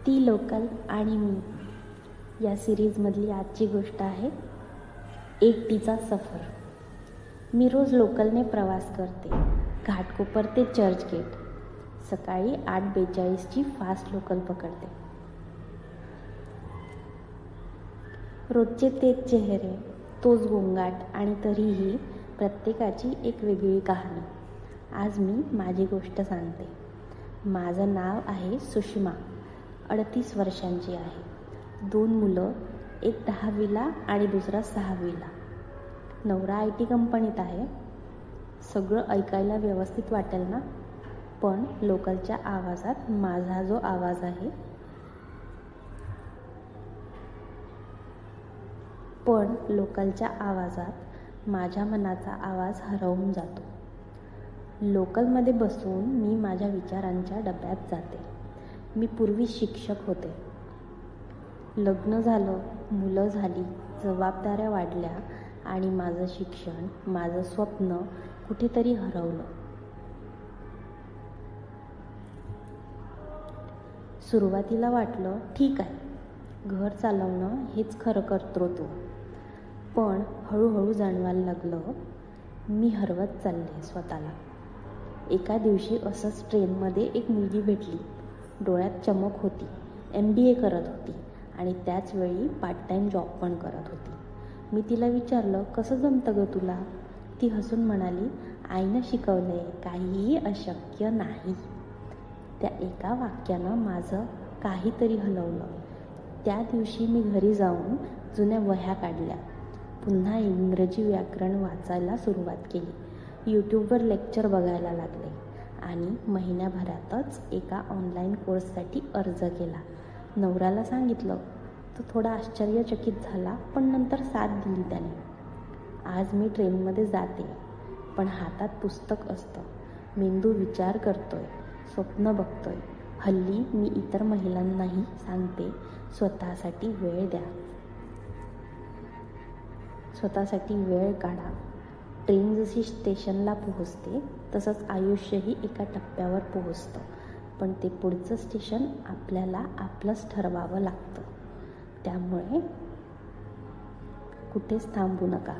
ती लोकल आणि मी या सिरीजमधली आजची गोष्ट आहे एकटीचा सफर. मी रोज लोकलने प्रवास करते, घाटकोपर ते चर्चगेट. सकाळी 8:42ची फास्ट लोकल पकडते. रोजचे तेच चेहरे, तोच गोंगाट आणि तरीही प्रत्येकाची एक वेगळी कहाणी. आज मी माझी गोष्ट सांगते. माझं नाव आहे सुषमा, 38 वर्षांची आहे. 2 मुलं, एक 10वीला आणि दुसरा 6वीला. नवरा IT कंपनीत आहे. सगळं ऐकायला व्यवस्थित वाटेल ना? पण लोकलच्या आवाजात माझा जो आवाज आहे, माझ्या मनाचा आवाज हरवून जातो. लोकलमध्ये बसून मी माझ्या विचारांच्या डब्यात जाते. मी पूर्वी शिक्षक होते. लग्न झालं, मुलं झाली, जबाबदाऱ्या वाढल्या आणि माझं शिक्षण, माझं स्वप्न कुठेतरी हरवलं. सुरुवातीला वाटलं ठीक आहे, घर चालवणं हेच खरं कर्तृत्व. पण हळूहळू जाणवायला लागलं मी हरवत चालले स्वतःला. एका दिवशी असंच ट्रेनमध्ये एक मुलगी भेटली. डोळ्यात चमक होती. MBA करत होती आणि त्याचवेळी पार्ट टाईम जॉब पण करत होती. मी तिला विचारलं, कसं जमतं गं तुला? ती हसून म्हणाली, आईनं शिकवलंय, काहीही अशक्य नाही. त्या एका वाक्यानं माझं काहीतरी हलवलं. त्या दिवशी मी घरी जाऊन जुन्या वह्या काढल्या. पुन्हा इंग्रजी व्याकरण वाचायला सुरुवात केली. यूट्यूबवर लेक्चर बघायला लागले आणि महिन्याभरातच एका ऑनलाईन कोर्ससाठी अर्ज केला. नवऱ्याला सांगितलं. तो थोडा आश्चर्यचकित झाला, पण नंतर साथ दिली त्याने. आज मी ट्रेनमध्ये जाते, पण हातात पुस्तक असतं. मेंदू विचार करतोय, स्वप्न बघतोय. हल्ली मी इतर महिलांनाही सांगते, स्वतःसाठी वेळ द्या, स्वतःसाठी वेळ काढा. ट्रेन जशी स्टेशनला पोहोचते, तसंच आयुष्यही एका टप्प्यावर पोहोचतं. पण ते पुढचं स्टेशन आपल्याला आपलंच ठरवावं लागतं. त्यामुळे कुठेच थांबू नका.